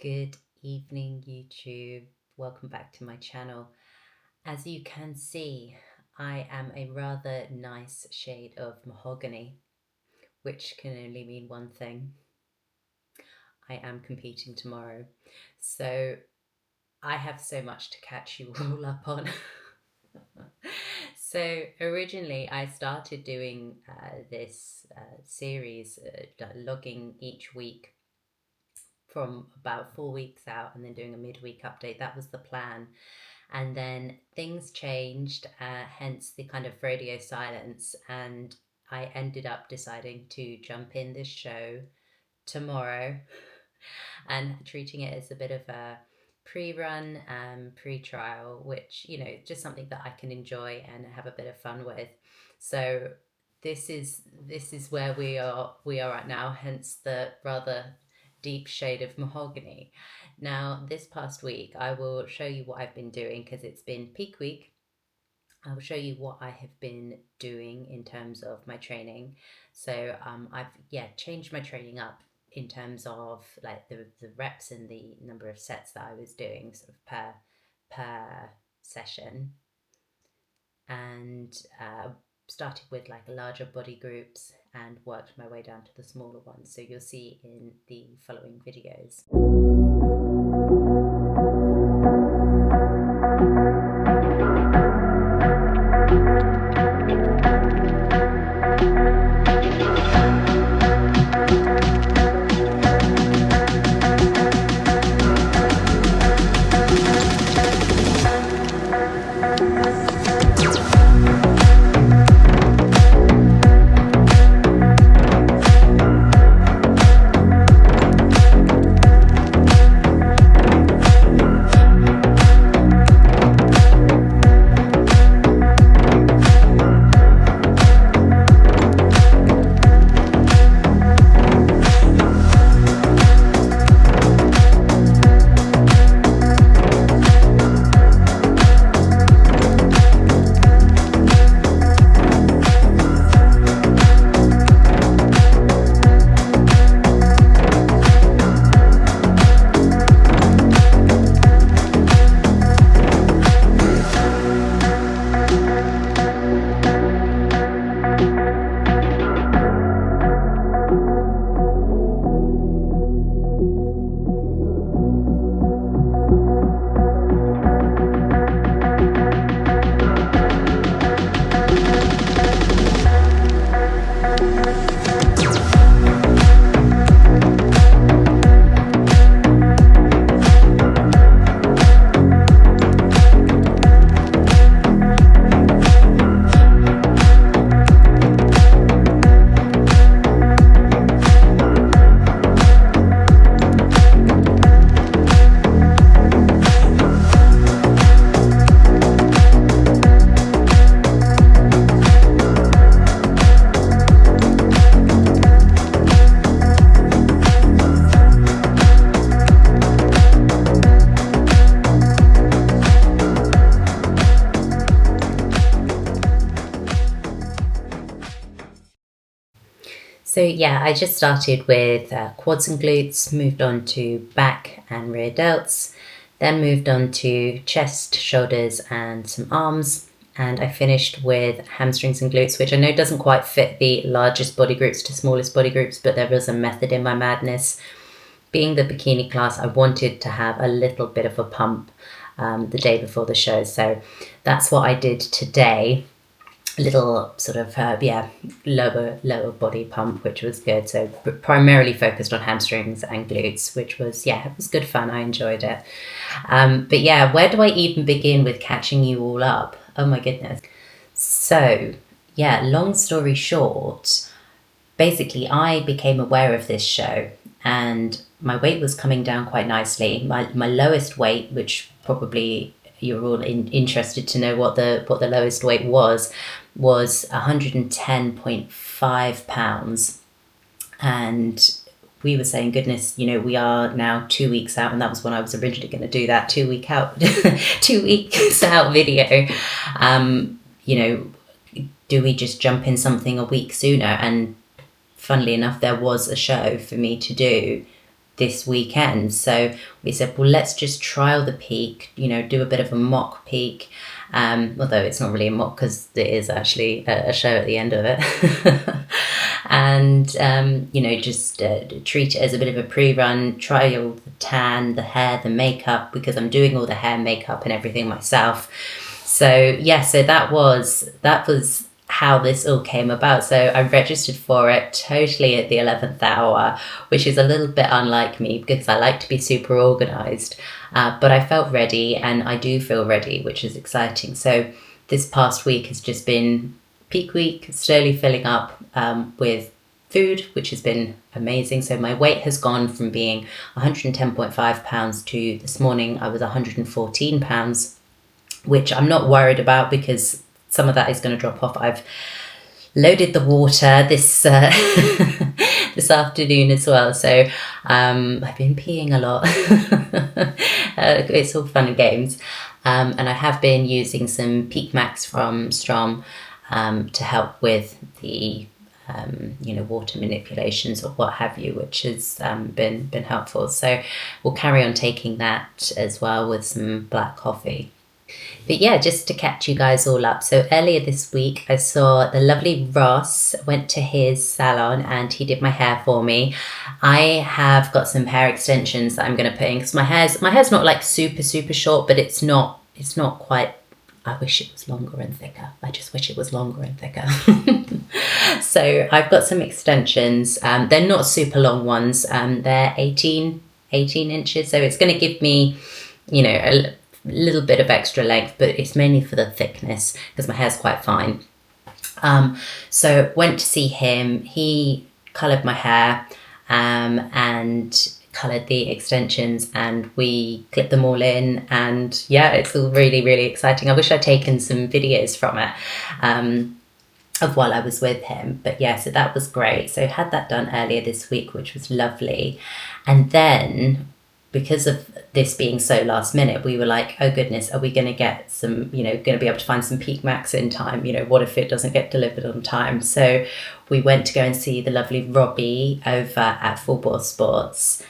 Good evening, YouTube. Welcome back to my channel. As you can see, I am a rather nice shade of mahogany, which can only mean one thing. I am competing tomorrow. So I have so much to catch you all up on. So originally I started doing this series, logging each week from about 4 weeks out and then doing a midweek update. That was the plan. And then things changed, hence the kind of radio silence. And I ended up deciding to jump in this show tomorrow and treating it as a bit of a pre-run, pre-trial, which, just something that I can enjoy and have a bit of fun with. So this is where we are right now, hence the rather deep shade of mahogany. Now, this past week, I will show you what I've been doing because it's been peak week. I will show you what I have been doing in terms of my training. So I've changed my training up in terms of like the reps and the number of sets that I was doing sort of per session, and started with like larger body groups and worked my way down to the smaller ones. So you'll see in the following videos. So I just started with quads and glutes, moved on to back and rear delts, then moved on to chest, shoulders and some arms, and I finished with hamstrings and glutes, which I know doesn't quite fit the largest body groups to smallest body groups, but there was a method in my madness. Being the bikini class, I wanted to have a little bit of a pump the day before the show, so that's what I did today. Little sort of lower body pump, which was good. So primarily focused on hamstrings and glutes, which was it was good fun. I enjoyed it. But where do I even begin with catching you all up? Oh my goodness. So long story short, basically I became aware of this show and my weight was coming down quite nicely. My lowest weight, which probably you're all interested to know what the lowest weight was 110.5 pounds. And we were saying, goodness, we are now 2 weeks out, and that was when I was originally going to do that 2 weeks out video. Do we just jump in something a week sooner? And funnily enough, there was a show for me to do this weekend. So we said, well, let's just trial the peak, you know, do a bit of a mock peak. Although it's not really a mock because there is actually a show at the end of it. And, you know, just treat it as a bit of a pre-run, trial the tan, the hair, the makeup, because I'm doing all the hair, makeup and everything myself. So yeah, so that was how this all came about. So I registered for it totally at the 11th hour, which is a little bit unlike me because I like to be super organized. But I felt ready, and I do feel ready, which is exciting. So this past week has just been peak week, slowly filling up with food, which has been amazing. So my weight has gone from being 110.5 pounds to this morning I was 114 pounds, which I'm not worried about because some of that is going to drop off. I've loaded the water this this afternoon as well, so I've been peeing a lot. It's all fun and games, and I have been using some Peak Max from Strom to help with the you know, water manipulations or what have you, which has been helpful. So we'll carry on taking that as well with some black coffee. But yeah, just to catch you guys all up. So earlier this week, I saw the lovely Ross, went to his salon and he did my hair for me. I have got some hair extensions that I'm going to put in because my hair's not like super short, but it's not quite. I wish it was longer and thicker. I just wish it was longer and thicker. So I've got some extensions. They're not super long ones. They're 18 inches. So it's going to give me, you know, a little bit of extra length, but it's mainly for the thickness because my hair's quite fine. So went to see him. He coloured my hair and coloured the extensions, and we clipped them all in, and yeah, it's all really exciting. I wish I'd taken some videos from it of while I was with him, but yeah, so that was great. So had that done earlier this week, which was lovely. And then because of this being so last minute, we were like, oh goodness, are we going to get some, you know, going to be able to find some Peak Max in time? You know, what if it doesn't get delivered on time? So we went to go and see the lovely Robbie over at Full Bore Sports.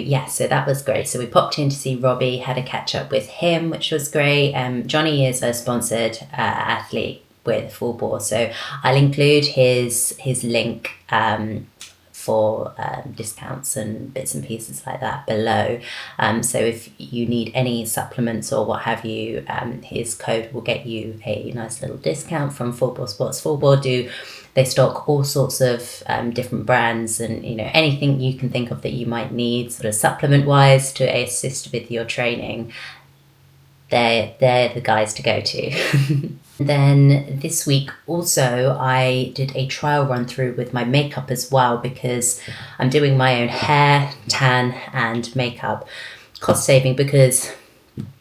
Yeah, so that was great. So we popped in to see Robbie, had a catch up with him, which was great. Johnny is a sponsored athlete with Full Bore, so I'll include his link for discounts and bits and pieces like that below. So if you need any supplements or what have you, his code will get you a nice little discount from Full Bore Sports. Full Bore they stock all sorts of different brands, and you know, anything you can think of that you might need sort of supplement wise to assist with your training, they're the guys to go to. Then this week also I did a trial run through with my makeup as well, because I'm doing my own hair, tan and makeup. Cost saving, because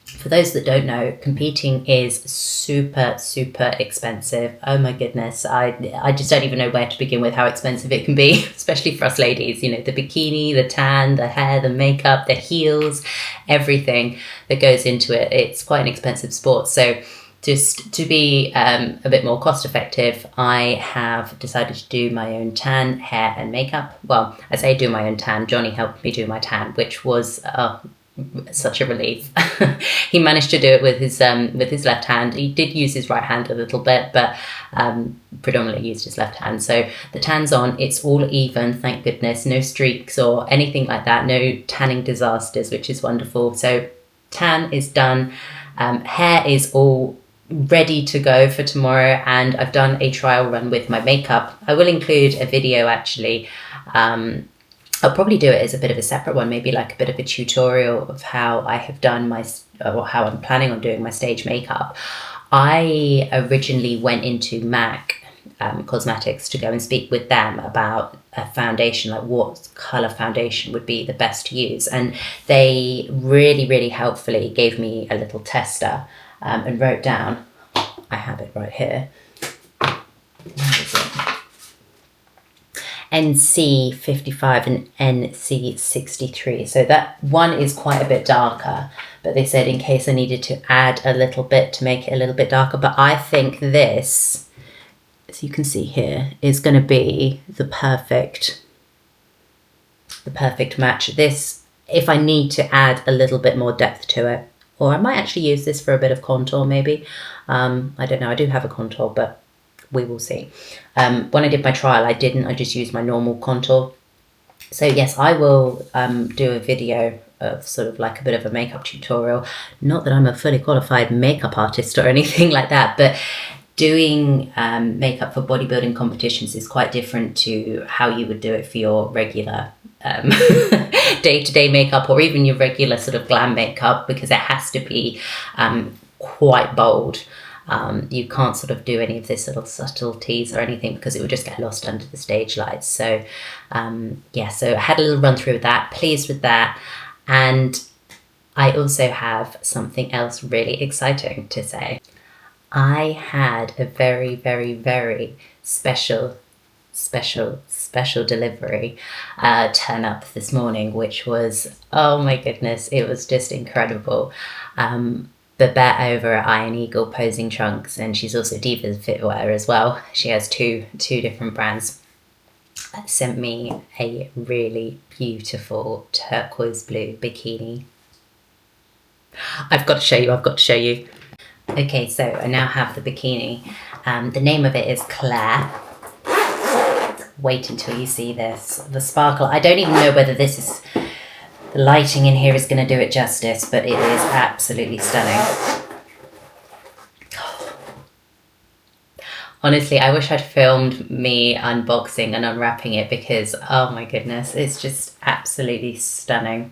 for those that don't know, competing is super expensive. Oh my goodness, I just don't even know where to begin with how expensive it can be, especially for us ladies. You know, the bikini, the tan, the hair, the makeup, the heels, everything that goes into it. It's quite an expensive sport. So just to be a bit more cost effective, I have decided to do my own tan, hair and makeup. Well, I say do my own tan. Johnny helped me do my tan, which was such a relief. He managed to do it with his left hand. He did use his right hand a little bit, but predominantly used his left hand. So the tan's on, it's all even, thank goodness. No streaks or anything like that. No tanning disasters, which is wonderful. So tan is done. Hair is all ready to go for tomorrow, and I've done a trial run with my makeup. I will include a video actually. I'll probably do it as a bit of a separate one, maybe like a bit of a tutorial of how I have done or how I'm planning on doing my stage makeup. I originally went into MAC Cosmetics to go and speak with them about a foundation, like what colour foundation would be the best to use. And they really helpfully gave me a little tester and wrote down, I have it right here, NC55 and NC63. So that one is quite a bit darker, but they said in case I needed to add a little bit to make it a little bit darker. But I think this, as you can see here, is going to be the perfect match. This, if I need to add a little bit more depth to it, or I might actually use this for a bit of contour maybe. I don't know, I do have a contour, but we will see. When I did my trial, I just used my normal contour. So yes, I will do a video of sort of like a bit of a makeup tutorial. Not that I'm a fully qualified makeup artist or anything like that, but doing makeup for bodybuilding competitions is quite different to how you would do it for your regular day-to-day makeup, or even your regular sort of glam makeup, because it has to be quite bold. You can't sort of do any of this little subtleties or anything because it would just get lost under the stage lights. So yeah, so I had a little run through of that, pleased with that. And I also have something else really exciting to say. I had a very, very, very special delivery turn up this morning, which was, oh my goodness, it was just incredible. Babette over at Iron Eagle Posing Trunks, and she's also Divas Fitwear as well. She has two different brands. Sent me a really beautiful turquoise blue bikini. I've got to show you. Okay, so I now have the bikini. The name of it is Claire. Wait until you see this. The sparkle. I don't even know whether this is... The lighting in here is going to do it justice, but it is absolutely stunning. Honestly, I wish I'd filmed me unboxing and unwrapping it because, oh my goodness, it's just absolutely stunning.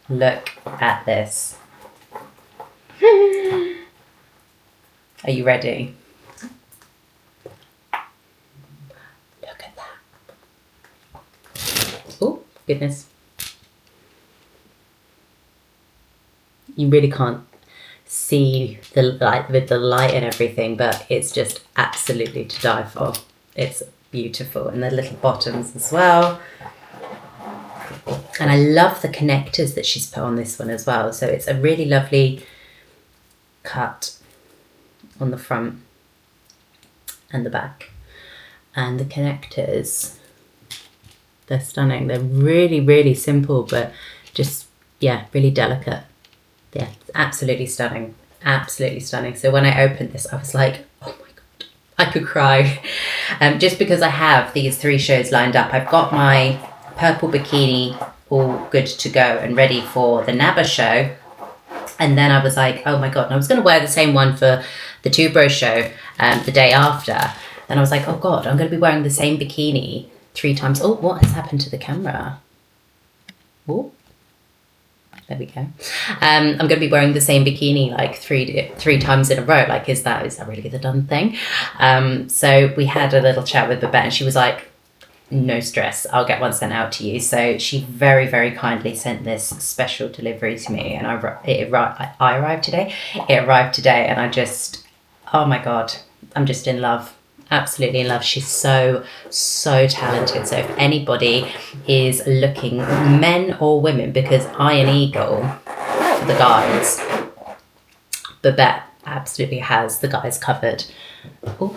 Look at this. Are you ready? Look at that. Oh, goodness. You really can't see the light with the light and everything, but it's just absolutely to die for. It's beautiful. And the little bottoms as well. And I love the connectors that she's put on this one as well. So it's a really lovely cut on the front and the back. And the connectors, they're stunning. They're really, really simple, but just, yeah, really delicate. Yeah, it's absolutely stunning. Absolutely stunning. So when I opened this, I was like, oh my God, I could cry. Just because I have these 3 shows lined up. I've got my purple bikini all good to go and ready for the NABA show. And then I was like, oh my God, and I was going to wear the same one for the Two Bros show the day after. And I was like, oh God, I'm going to be wearing the same bikini 3 times. Oh, what has happened to the camera? Oh. There we go. I'm going to be wearing the same bikini like three times in a row. Like, is that really the done thing? So we had a little chat with Babette and she was like, no stress, I'll get one sent out to you. So she very, very kindly sent this special delivery to me, and I arrived today. It arrived today, and I just, oh my God, I'm just in love. Absolutely in love. She's so talented. So if anybody is looking, men or women, because Iron Eagle for the guys, Babette absolutely has the guys covered. Ooh.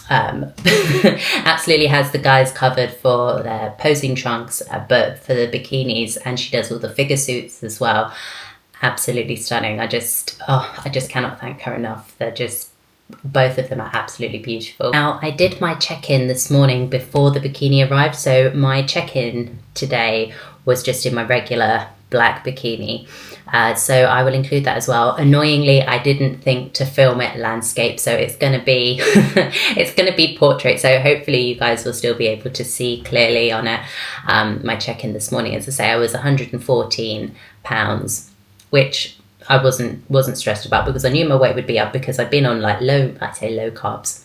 Absolutely has the guys covered for their posing trunks, but for the bikinis, and she does all the figure suits as well. Absolutely stunning. I just cannot thank her enough. They're just, both of them are absolutely beautiful. Now, I did my check-in this morning before the bikini arrived. So my check-in today was just in my regular black bikini. So I will include that as well. Annoyingly, I didn't think to film it landscape, so it's going to be it's going to be portrait. So hopefully you guys will still be able to see clearly on it. My check-in this morning, as I say, I was 114 pounds, which I wasn't stressed about because I knew my weight would be up because I've been on like lower carbs,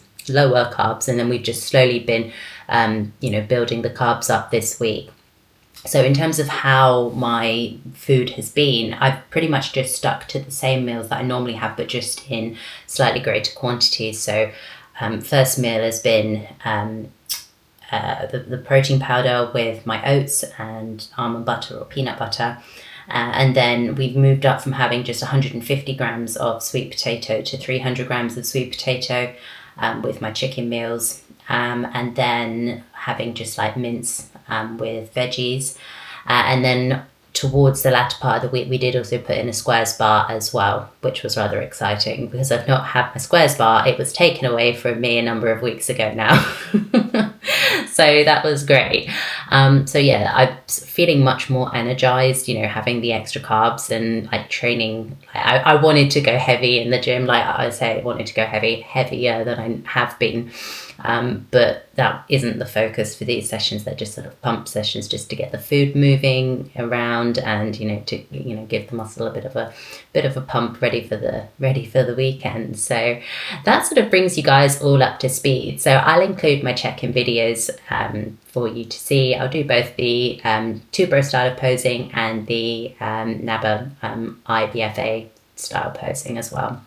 and then we've just slowly been building the carbs up this week. So in terms of how my food has been, I've pretty much just stuck to the same meals that I normally have, but just in slightly greater quantities. So first meal has been the protein powder with my oats and almond butter or peanut butter. And then we've moved up from having just 150 grams of sweet potato to 300 grams of sweet potato with my chicken meals. And then having just like mince with veggies. And then towards the latter part of the week, we did also put in a squares bar as well, which was rather exciting because I've not had my squares bar. It was taken away from me a number of weeks ago now. So that was great. So yeah, I'm feeling much more energized, you know, having the extra carbs and like training. I wanted to go heavy in the gym. Like I say, I wanted to go heavier than I have been. But that isn't the focus for these sessions. They're just sort of pump sessions just to get the food moving around and, you know, to, you know, give the muscle a bit of a pump ready for the weekend. So that sort of brings you guys all up to speed. So I'll include my check-in videos for you to see. I'll do both the Tubro style of posing and the NABA IBFA style posing as well.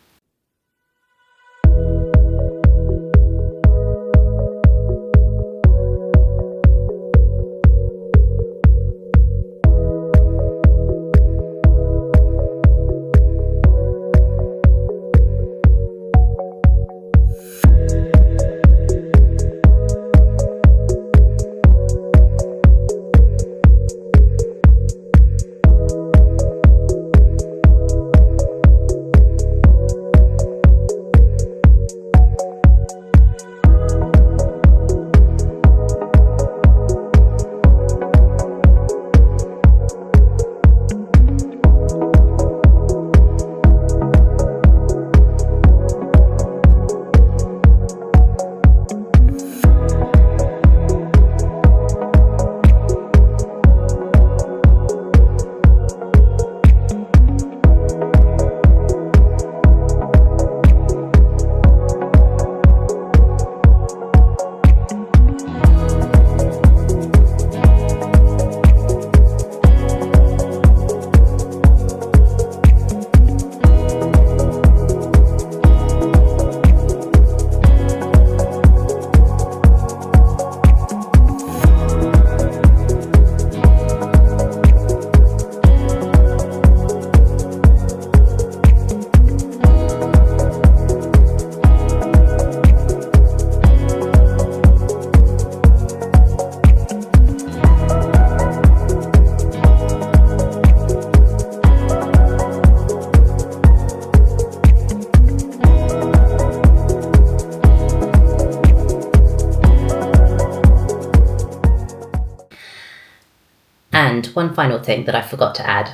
And one final thing that I forgot to add,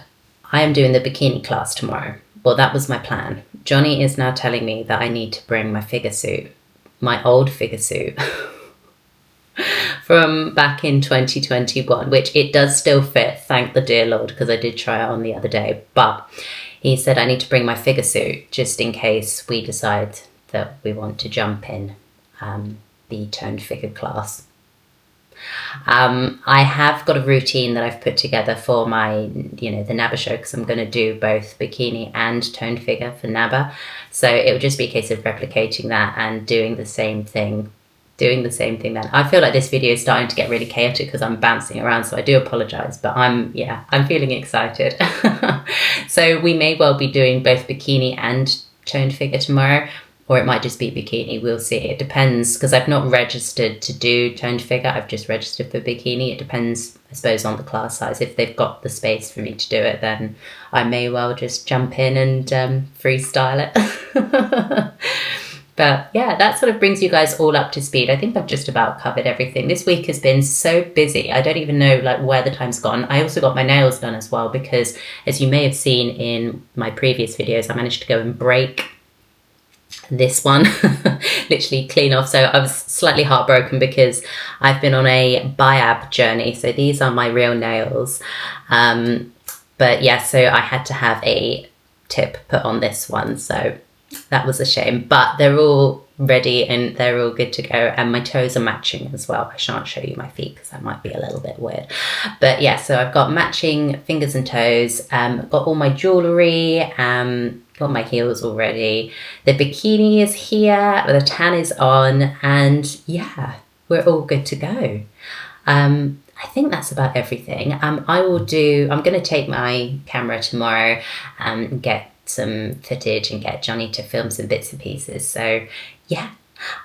I am doing the bikini class tomorrow. Well, that was my plan. Johnny is now telling me that I need to bring my figure suit, my old figure suit from back in 2021, which it does still fit, thank the dear Lord, because I did try it on the other day. But he said I need to bring my figure suit just in case we decide that we want to jump in the toned figure class. I have got a routine that I've put together for my, the NABA show, because I'm going to do both bikini and toned figure for NABA. So it would just be a case of replicating that and doing the same thing then. I feel like this video is starting to get really chaotic because I'm bouncing around, so I do apologise, but I'm feeling excited. So we may well be doing both bikini and toned figure tomorrow, or it might just be bikini. We'll see. It depends, because I've not registered to do toned figure. I've just registered for bikini. It depends, I suppose, on the class size. If they've got the space for me to do it, then I may well just jump in and freestyle it. But yeah, that sort of brings you guys all up to speed. I think I've just about covered everything. This week has been so busy. I don't even know where the time's gone. I also got my nails done as well, because as you may have seen in my previous videos, I managed to go and break this one, literally clean off. So I was slightly heartbroken because I've been on a biab journey. So these are my real nails. But yeah, so I had to have a tip put on this one. So that was a shame, but they're all ready and they're all good to go, and my toes are matching as well. I shan't show you my feet because that might be a little bit weird, but yeah, so I've got matching fingers and toes, got all my jewellery, got my heels already, the bikini is here, the tan is on, and yeah, we're all good to go. I think that's about everything. I'm going to take my camera tomorrow and get some footage and get Johnny to film some bits and pieces. So, yeah,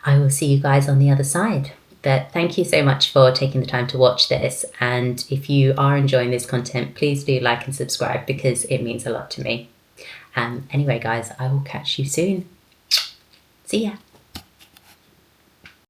I will see you guys on the other side. But thank you so much for taking the time to watch this. And if you are enjoying this content, please do like and subscribe because it means a lot to me. Anyway, guys, I will catch you soon. See ya.